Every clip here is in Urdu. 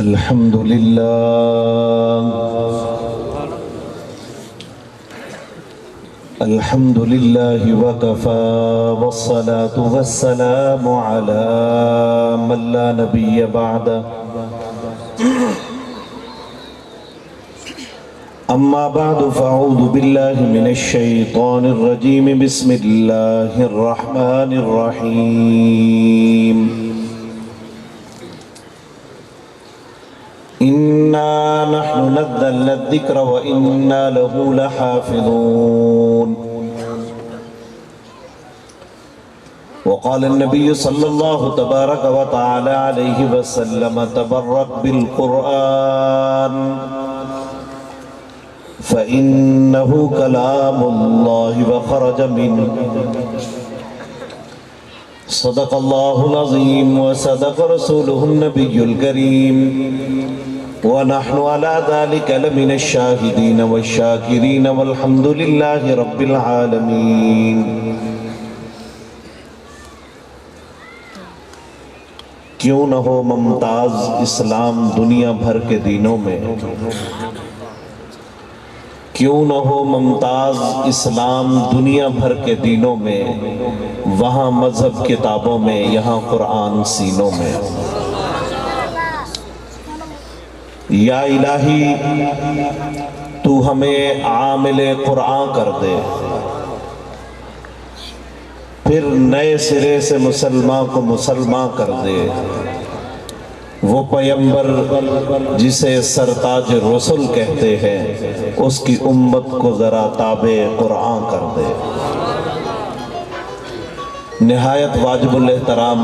الحمد لله الحمد لله وكفى والصلاة والسلام على من لا نبي بعده أما بعد فأعوذ بالله من الشيطان الرجيم بسم الله الرحمن الرحيم إنا نحن نزلنا الذكر وإنا له لحافظون وقال النبي صلى الله تبارك وتعالى عليه وسلم تبرك بالقرآن فإنه كلام الله وخرج منه صدق الله العظيم وصدق رسوله النبي الكريم ونحن على ذلك لمن الشاهدين والشاكرين والحمد لله رب العالمين. کیوں نہ ہو ممتاز اسلام دنیا بھر کے دینوں میں، کیوں نہ ہو ممتاز اسلام دنیا بھر کے دینوں میں، وہاں مذہب کتابوں میں، یہاں قرآن سینوں میں. یا الہی تو ہمیں عامل قرآن کر دے، پھر نئے سرے سے مسلمان کو مسلمان کر دے. وہ پیغمبر جسے سرتاج رسول کہتے ہیں، اس کی امت کو ذرا تابع قرآن کر دے. نہایت واجب الاحترام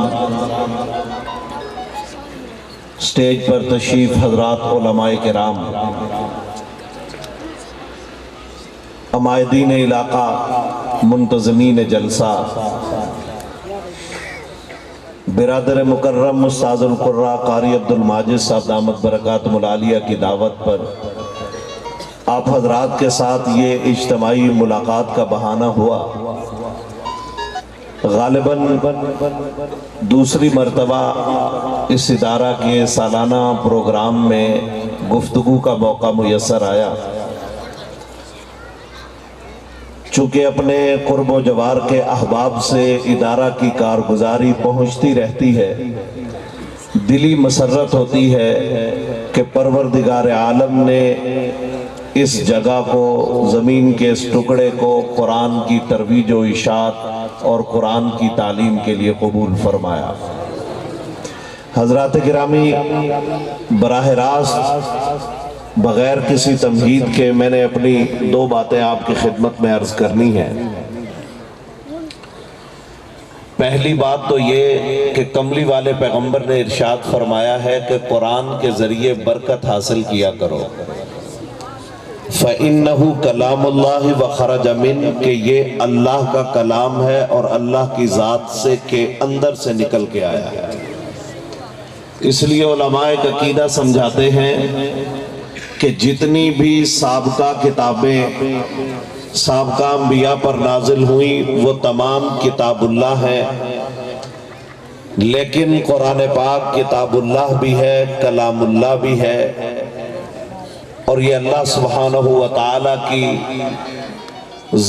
سٹیج پر تشریف حضرات علماء کرام، عمائدین علاقہ، منتظمین جلسہ، برادر مکرم استاذ القراء قاری عبدالماجد صاحب دامت برکاتہم العالیہ کی دعوت پر آپ حضرات کے ساتھ یہ اجتماعی ملاقات کا بہانہ ہوا. غالباً دوسری مرتبہ اس ادارہ کے سالانہ پروگرام میں گفتگو کا موقع میسر آیا. چونکہ اپنے قرب و جوار کے احباب سے ادارہ کی کارگزاری پہنچتی رہتی ہے، دلی مسرت ہوتی ہے کہ پروردگار عالم نے اس جگہ کو، زمین کے اس ٹکڑے کو قرآن کی ترویج و اشاعت اور قرآن کی تعلیم کے لیے قبول فرمایا. حضرات گرامی، براہ راست بغیر کسی تمہید کے میں نے اپنی دو باتیں آپ کی خدمت میں عرض کرنی ہیں. پہلی بات تو یہ کہ کملی والے پیغمبر نے ارشاد فرمایا ہے کہ قرآن کے ذریعے برکت حاصل کیا کرو. فَإِنَّهُ كَلَامُ اللَّهِ وَخَرَجَ مِنْ، کہ یہ اللہ کا کلام ہے اور اللہ کی ذات سے کے اندر سے نکل کے آیا ہے. اس لیے علماء عقیدہ سمجھاتے ہیں کہ جتنی بھی سابقہ کتابیں سابقہ انبیاء پر نازل ہوئیں وہ تمام کتاب اللہ ہیں، لیکن قرآن پاک کتاب اللہ بھی ہے، کلام اللہ بھی ہے، اور یہ اللہ سبحانہ وتعالی کی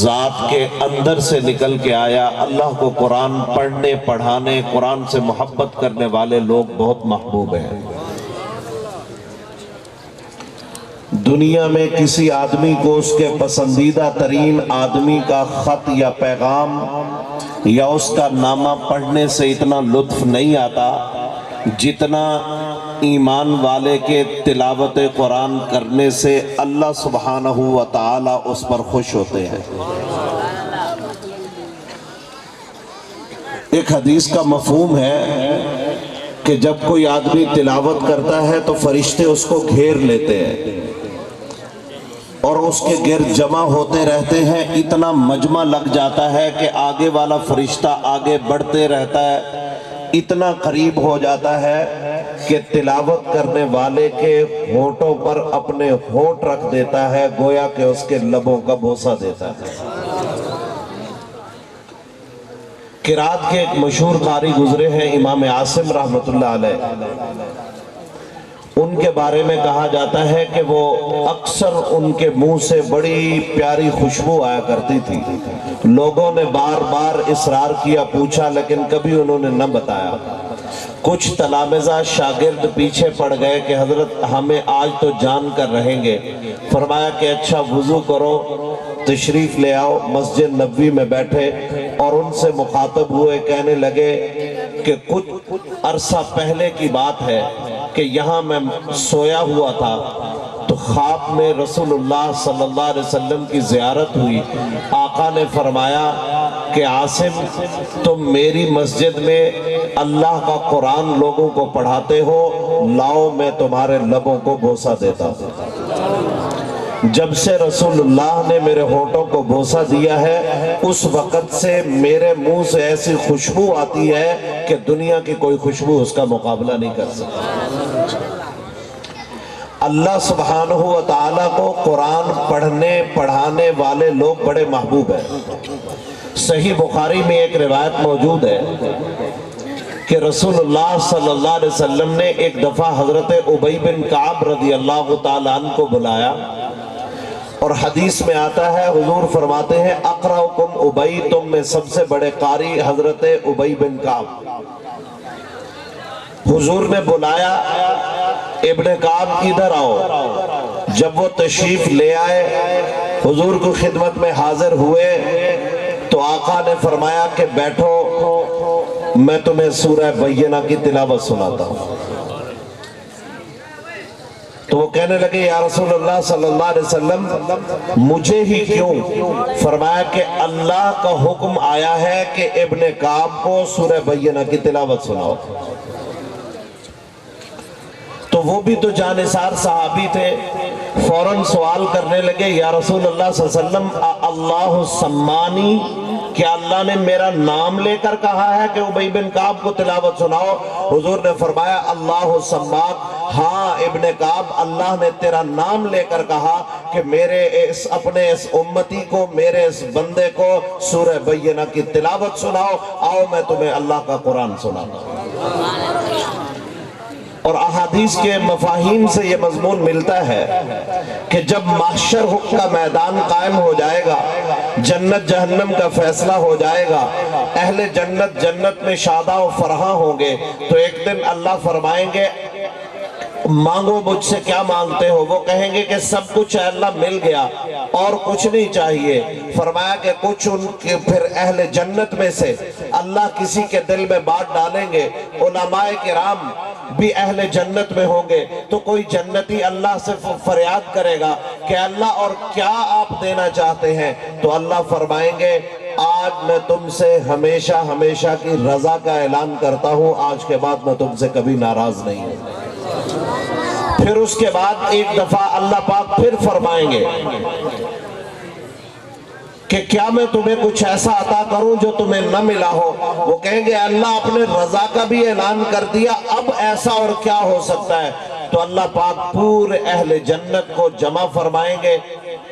ذات کے اندر سے نکل کے آیا. اللہ کو قرآن پڑھنے پڑھانے، قرآن سے محبت کرنے والے لوگ بہت محبوب ہیں. دنیا میں کسی آدمی کو اس کے پسندیدہ ترین آدمی کا خط یا پیغام یا اس کا نامہ پڑھنے سے اتنا لطف نہیں آتا جتنا ایمان والے کے تلاوت قرآن کرنے سے اللہ سبحانہ وتعالی اس پر خوش ہوتے ہیں. ایک حدیث کا مفہوم ہے کہ جب کوئی آدمی تلاوت کرتا ہے تو فرشتے اس کو گھیر لیتے ہیں اور اس کے گرد جمع ہوتے رہتے ہیں. اتنا مجمع لگ جاتا ہے کہ آگے والا فرشتہ آگے بڑھتے رہتا ہے، اتنا قریب ہو جاتا ہے کہ تلاوت کرنے والے کے ہونٹوں پر اپنے ہونٹ رکھ دیتا ہے، گویا کہ اس کے لبوں کا بوسہ دیتا ہے. قرات کے ایک مشہور قاری گزرے ہیں امام عاصم رحمت اللہ علیہ. ان کے بارے میں کہا جاتا ہے کہ وہ اکثر ان کے منہ سے بڑی پیاری خوشبو آیا کرتی تھی. لوگوں نے بار بار اصرار کیا، پوچھا، لیکن کبھی انہوں نے نہ بتایا. کچھ تلامذہ شاگرد پیچھے پڑ گئے کہ حضرت ہمیں آج تو جان کر رہیں گے. فرمایا کہ اچھا وضو کرو، تشریف لے آؤ. مسجد نبوی میں بیٹھے اور ان سے مخاطب ہوئے. کہنے لگے کہ کچھ عرصہ پہلے کی بات ہے کہ یہاں میں سویا ہوا تھا تو خواب میں رسول اللہ صلی اللہ علیہ وسلم کی زیارت ہوئی. آقا نے فرمایا کہ عاصم تم میری مسجد میں اللہ کا قرآن لوگوں کو پڑھاتے ہو، لاؤ میں تمہارے لبوں کو بوسہ دیتا ہوں. جب سے رسول اللہ نے میرے ہونٹوں کو بوسہ دیا ہے اس وقت سے میرے منہ سے ایسی خوشبو آتی ہے کہ دنیا کی کوئی خوشبو اس کا مقابلہ نہیں کر سکتی. اللہ سبحانہ و تعالیٰ کو قرآن پڑھنے پڑھانے والے لوگ بڑے محبوب ہیں. صحیح بخاری میں ایک روایت موجود ہے کہ رسول اللہ صلی اللہ علیہ وسلم نے ایک دفعہ حضرت ابی بن کعب رضی اللہ تعالیٰ عنہ کو بلایا اور حدیث میں آتا ہے حضور فرماتے ہیں اقرأکم ابی، تم میں سب سے بڑے قاری حضرت ابی بن کعب. حضور نے بلایا ابن کعب ادھر آؤ. جب وہ تشریف لے آئے حضور کو خدمت میں حاضر ہوئے تو آقا نے فرمایا کہ بیٹھو میں تمہیں سورہ بینہ کی تلاوت سناتا ہوں. تو وہ کہنے لگے یا رسول اللہ صلی اللہ علیہ وسلم مجھے ہی کیوں؟ فرمایا کہ اللہ کا حکم آیا ہے کہ ابن کعب کو سورہ بینہ کی تلاوت سناؤ. تو وہ بھی تو جانثار صحابی تھے، فوراً سوال کرنے لگے یا رسول اللہ صلی اللہ علیہ وسلم اللہ سمانی، کیا اللہ نے میرا نام لے کر کہا ہے کہ ابی بن کعب کو تلاوت سناؤ؟ حضور نے فرمایا اللہ سماک، ہاں ابن کعب اللہ نے تیرا نام لے کر کہا کہ میرے اپنے اس امتی کو، میرے اس بندے کو سورہ بینہ کی تلاوت سناؤ، آؤ میں تمہیں اللہ کا قرآن سناتا ہوں. اور احادیث کے مفاہیم سے یہ مضمون ملتا ہے کہ جب محشر کا میدان قائم ہو جائے گا، جنت جہنم کا فیصلہ ہو جائے گا، اہل جنت جنت میں شاداں و فرحاں ہوں گے، تو ایک دن اللہ فرمائیں گے مانگو مجھ سے کیا مانگتے ہو؟ وہ کہیں گے کہ سب کچھ ہے اللہ مل گیا اور کچھ نہیں چاہیے. فرمایا کہ کچھ ان کے پھر اہل جنت میں سے اللہ کسی کے دل میں بات ڈالیں گے. علماء کرام بھی اہل جنت میں ہوں گے تو کوئی جنتی اللہ سے فریاد کرے گا کہ اللہ اور کیا آپ دینا چاہتے ہیں؟ تو اللہ فرمائیں گے آج میں تم سے ہمیشہ ہمیشہ کی رضا کا اعلان کرتا ہوں، آج کے بعد میں تم سے کبھی ناراض نہیں ہوں. پھر اس کے بعد ایک دفعہ اللہ پاک پھر فرمائیں گے کہ کیا میں تمہیں کچھ ایسا عطا کروں جو تمہیں نہ ملا ہو؟ وہ کہیں گے اللہ اپنے رضا کا بھی اعلان کر دیا، اب ایسا اور کیا ہو سکتا ہے؟ تو اللہ پاک پورے اہل جنت کو جمع فرمائیں گے،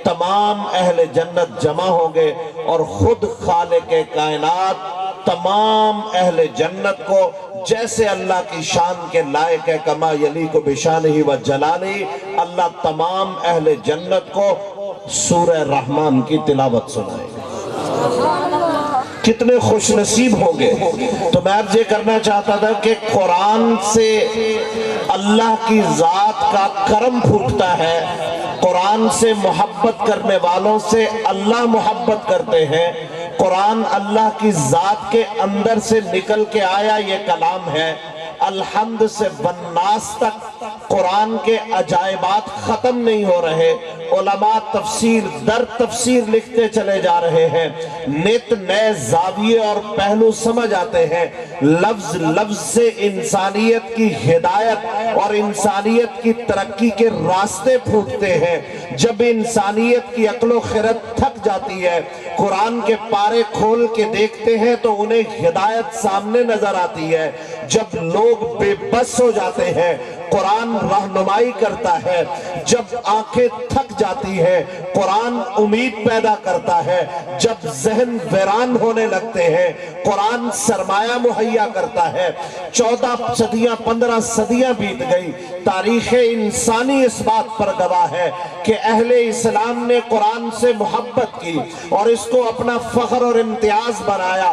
تمام اہل جنت جمع ہوں گے اور خود خالق کائنات تمام اہل جنت کو جیسے اللہ کی شان کے لائق ہے کما یلیق بشانہ و جلالہ، اللہ تمام اہل جنت کو سورہ رحمان کی تلاوت سنائے. کتنے خوش نصیب ہوں گے. تو میں عرض یہ کرنا چاہتا تھا کہ قرآن سے اللہ کی ذات کا کرم پھوٹتا ہے، قرآن سے محبت کرنے والوں سے اللہ محبت کرتے ہیں. قرآن اللہ کی ذات کے اندر سے نکل کے آیا یہ کلام ہے. الحمد سے والناس تک قرآن کے عجائبات ختم نہیں ہو رہے. علماء تفسیر در تفسیر لکھتے چلے جا رہے ہیں، نت نئے زاویے اور پہلو سمجھ آتے ہیں. لفظ لفظ سے انسانیت کی ہدایت اور انسانیت کی ترقی کے راستے پھوٹتے ہیں. جب انسانیت کی عقل و خرد تھک جاتی ہے، قرآن کے پارے کھول کے دیکھتے ہیں تو انہیں ہدایت سامنے نظر آتی ہے. جب لوگ بے بس ہو جاتے ہیں، قرآن رہنمائی کرتا ہے، جب آنکھیں تھک جاتی ہیں قرآن امید پیدا کرتا ہے، جب ذہن ویران ہونے لگتے ہیں قرآن سرمایہ مہیا کرتا ہے۔ 14 صدیاں 15 صدیاں بیت گئی، تاریخ انسانی اس بات پر گواہ ہے کہ اہل اسلام نے قرآن سے محبت کی اور اس کو اپنا فخر اور امتیاز بنایا۔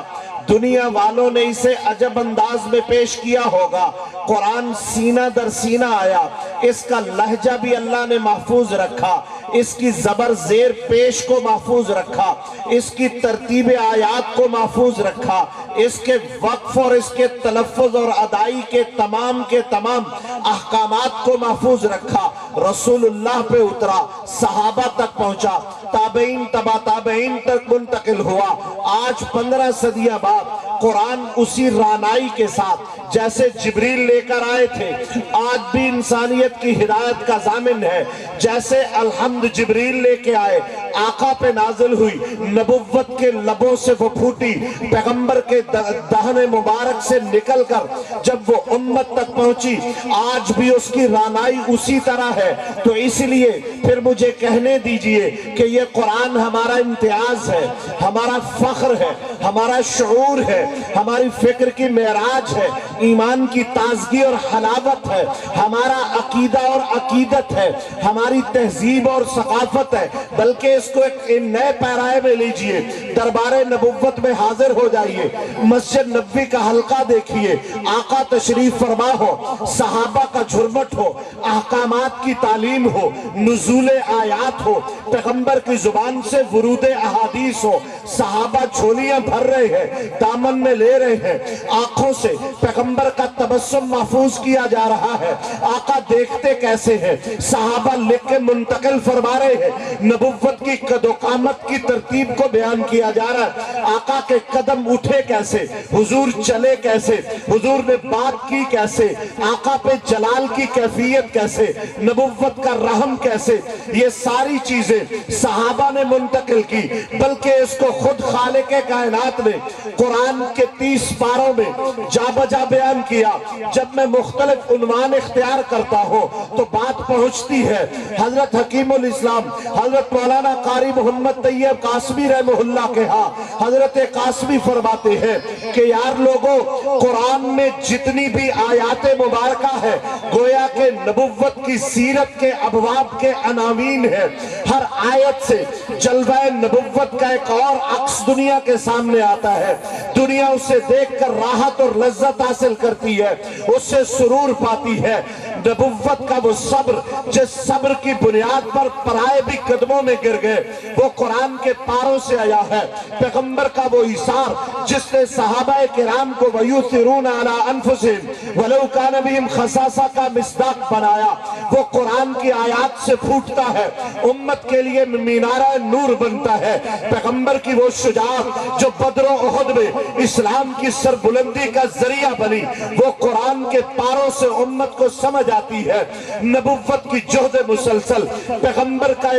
دنیا والوں نے اسے عجب انداز میں پیش کیا ہوگا، قرآن سینہ در سینہ آیا، اس کا لہجہ بھی اللہ نے محفوظ رکھا، اس کی زبر زیر پیش کو محفوظ رکھا، اس کی ترتیب آیات کو محفوظ رکھا، اس کے وقف اور اس کے تلفظ اور ادائی کے تمام احکامات کو محفوظ رکھا۔ رسول اللہ پہ اترا، صحابہ تک پہنچا، تابعین تبع تابعین تک منتقل ہوا۔ آج 15 صدیاں بعد قرآن اسی رانائی کے ساتھ جیسے جبریل لے کر آئے تھے آج بھی انسانیت کی ہدایت کا ضامن ہے، جیسے الحمد جبریل لے کے آئے آقا پہ نازل ہوئی، نبوت کے لبوں سے وہ پھوٹی، پیغمبر کے دہن مبارک سے نکل کر جب وہ امت تک پہنچی، آج بھی اس کی رانائی اسی طرح ہے۔ تو اس لیے پھر مجھے کہنے دیجئے کہ یہ قرآن ہمارا امتیاز ہے، ہمارا فخر ہے، ہمارا شعور ہے، ہماری فکر کی معراج ہے، ایمان کی تازگی اور حلاوت ہے، ہمارا عقیدہ اور عقیدت ہے، ہماری تہذیب اور ثقافت ہے۔ بلکہ اس کو ایک نئے پیرائے میں لیجئے، دربار نبوت میں حاضر ہو جائیے، مسجد نبوی کا حلقہ دیکھیے، آقا تشریف فرما ہو، صحابہ کا جھرمٹ ہو، احکامات کی تعلیم ہو، نزول آیات ہو، پیغمبر کی زبان سے ورود احادیث ہو، صحابہ جھولیاں بھر رہے ہیں، دامن میں لے رہے ہیں، آنکھوں سے پیغمبر کا تبسم محفوظ کیا جا رہا ہے۔ آقا دیکھتے کیسے ہیں، صحابہ لکھ کے منتقل فرما رہے ہیں، نبوت کی قد و قامت کی ترتیب کو بیان کیا جا رہا ہے۔ آقا کے قدم اٹھے کیسے، حضور چلے کیسے، حضور نے بات کی کیسے، آقا پہ جلال کی کیفیت کیسے، نبوت کا رحم کیسے، یہ ساری چیزیں صحابہ نے منتقل کی۔ بلکہ اس کو خود خالق کائنات نے قرآن کے 30 پاروں میں جا بجا بیان کیا۔ جب میں مختلف عنوان اختیار کرتا ہوں تو بات پہنچتی ہے۔ حضرت حکیم الاسلام حضرت مولانا قاری محمد طیب قاسمی رحمہ اللہ کے ہاں حضرت قاسمی فرماتے ہیں کہ یار لوگوں، قرآن میں جتنی بھی آیات مبارکہ ہے گویا کہ نبوت کی سیرت کے ابواب کے عناوین ہے۔ ہر آیت سے جلوہ نبوت کا ایک اور عکس دنیا کے سامنے آتا ہے، دنیا اسے دیکھ کر راحت اور لذت حاصل کرتی ہے، اس سے سرور پاتی ہے۔ نبوت کا وہ صبر جس صبر کی بنیاد پر پرائے بھی قدموں میں گر گئے، وہ قرآن کے پاروں سے آیا ہے۔ پیغمبر کا وہ ایثار جس نے صحابہ کرام کو وَيُؤْثِرُونَ عَلَىٰ أَنفُسِهِمْ وَلَوْ كَانَ بِهِمْ خَصَاصَةٌ کا مصداق بنایا، وہ قرآن کی آیات سے پھوٹتا ہے، امت کے لیے مینارہ نور بنتا ہے۔ پیغمبر کی وہ شجاعت جو بدر و احد میں اسلام کی سربلندی کا ذریعہ بنی، وہ قرآن کے پاروں سے امت کو سمجھ آتی ہے۔ نبوت کی جہد مسلسل، پیغمبر کا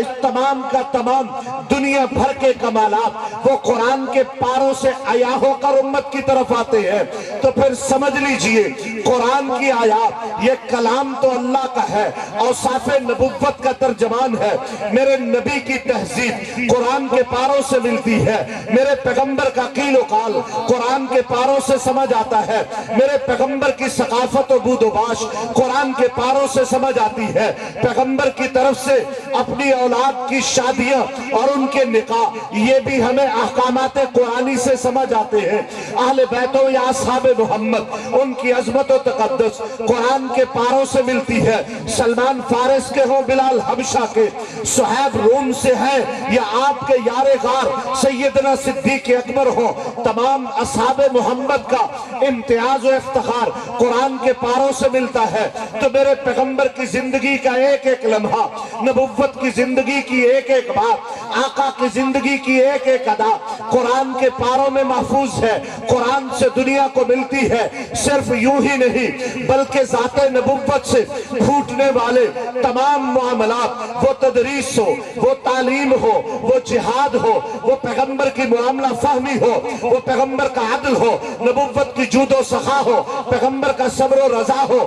تمام دنیا بھر کے کمالات وہ قرآن کے پاروں سے عیا ہو کر امت کی طرف آتے ہیں۔ تو پھر سمجھ لیجئے قرآن کی آیات یہ کلام تو اللہ کا ہے، اوصاف نبوت کا ترجمان ہے۔ میرے نبی کی تہذیب قرآن کے پاروں سے ملتی ہے، میرے پیغمبر کا قیل و قال قرآن کے پاروں سے سمجھ آتا ہے، میرے پیغمبر کی ثقافت و بود و باش قرآن کے پاروں سے سمجھ آتی ہے۔ پیغمبر کی طرف سے اپنی اولاد کی شادیاں اور ان کے نکاح یہ بھی ہمیں احکامات قرآنی سے سمجھ آتے ہیں۔ اہل بیت و یا اصحاب محمد ان کی عظمت و تقدس قرآن کے پاروں سے ملتی ہے۔ سلمان فارس کے ہوں، بلال حبشہ کے، صہیب روم سے ہیں یا آپ کے یار غار سیدنا صدیق اکبر ہو، تمام اصحاب محمد کا امتیاز و افتخار قرآن کے پاروں سے ملتا ہے۔ تو میرے پیغمبر کی زندگی کا ایک ایک لمحہ، نبوت کی زندگی کی ایک ایک بات، آقا کی زندگی کی ایک ایک ادا قرآن کے پاروں میں محفوظ ہے، قرآن سے دنیا کو ملتی ہے۔ صرف یوں ہی نہیں بلکہ ذات نبوت سے پھوٹنے والے تمام معاملات، وہ تدریس ہو، وہ تعلیم ہو، وہ جہاد ہو، وہ پیغمبر کی معاملہ فہمی ہو، وہ پیغمبر کا عدل ہو، نبوت کی جود و سخا ہو، پیغمبر کا صبر و رضا ہو،